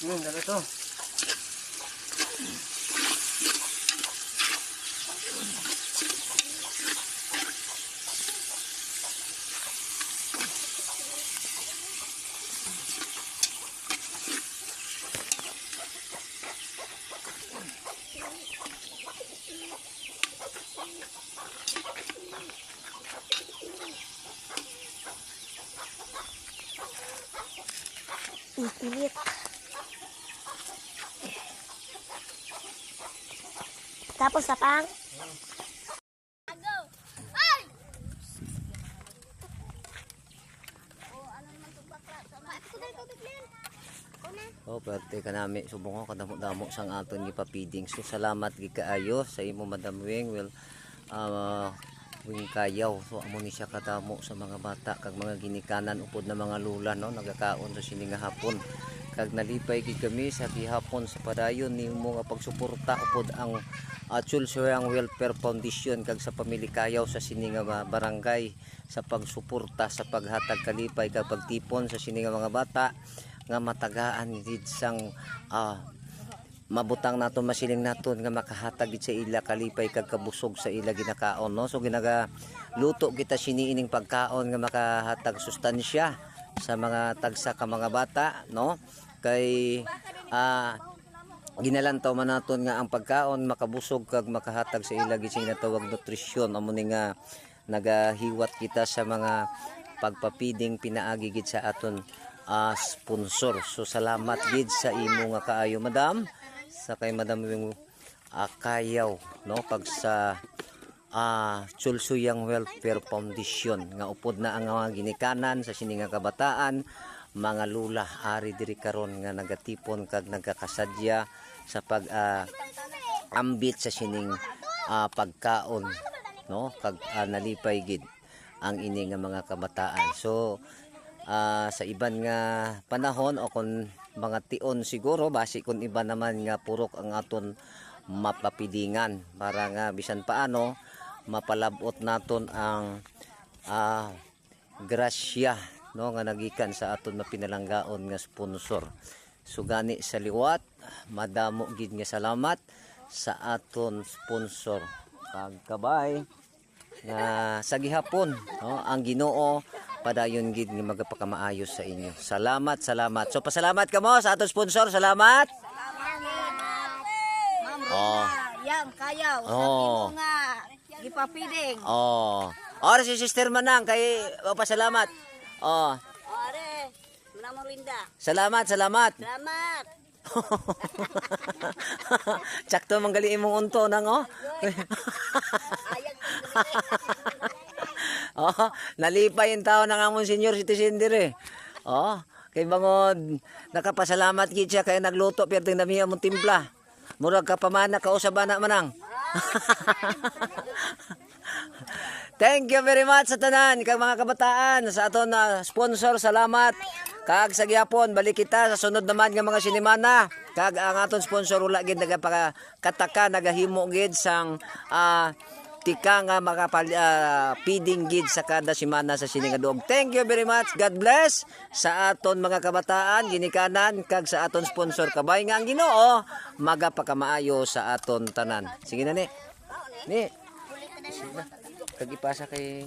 Dala to. Ipilit. Tapos na pang. Oh, pwede ka nami subong ko kadamo-damo sang aton gipapiding. So salamat gi kaayo sa imo Madam Wing. Well, wing kayaw. So amo ni siya kadamo sa mga bata kag mga ginikanan upod na mga lula no nagakaon sa sini nga hapon. Kag nalipay gid kami sa gihapon sa padayon nimo nga pagsuporta upod ang Chulsoyang Welfare Foundation kag sa pamilya kayaw sa sini nga barangay sa pagsuporta sa paghatag kalipay kag pagtipon sa sini nga mga bata nga matagaan gid sang mabutang naton masiling naton nga makahatag gid sa ila kalipay kag kabusog sa ila ginakaon no. So ginaga luto kita sini ining pagkaon nga makahatag sustansya sa mga tagsa ka mga bata no kay ginalantaw man naton nga ang pagkaon makabusog kag makahatag sa ila gid sing natawag nutrisyon amo ni nga nagahiwat kita sa mga pagpapiding pinaagi gid sa aton sponsor. So salamat gid sa imo nga kaayo Madam sa kay Madam yung kayaw no pag sa Chulsoyang Welfare Foundation nga upod na ang mga ginikanan sa sini nga kabataan mga lula ari diri karon nga nagatipon kag nagkakasadya sa pag ambit sa sining pagkaon no kag nalipay gid ang ini nga mga kabataan. So sa iban nga panahon o kung mga tion siguro basi kung iba naman nga purok ang aton mapapidingan para nga bisan paano mapalabot naton ang grasya no nga nagikan sa aton mapinalanggaon nga sponsor. So gani sa liwat madamo gid nga salamat sa aton sponsor kag kabay nga sa gihapon no ang Ginoo padayon gid nga magapakamaayos sa inyo. Salamat, salamat. So pasalamat kamo sa aton sponsor. Salamat. Ma'am yang kayaw sa imo nga gipapiding. Ora si Sister Manang kay pasalamat. Are, Manang Linda. Salamat, salamat. Salamat. Sakto manggali imong unto nang nalipay yung tao ng among senior citizen dire. Kay bangod nakapasalamat gid siya kay nagluto pero ting nami among timpla. Murag ka pamana ka usab na Manang. Thank you very much sa tanan kag mga kabataan sa aton na sponsor. Salamat. Kag sa gihapon balik kita sa sunod naman nga mga sinimana. Kag ang aton sponsor wala gid nagapakataka nagahimo gid sang tika nga makapiding gid sa kada semana sa sini nga duog. Thank you very much. God bless sa aton mga kabataan ginikanan kag sa aton sponsor kabay nga ang Ginoo magapakamaayo sa aton tanan. Sige na ni. Ni. Kag ipasa kay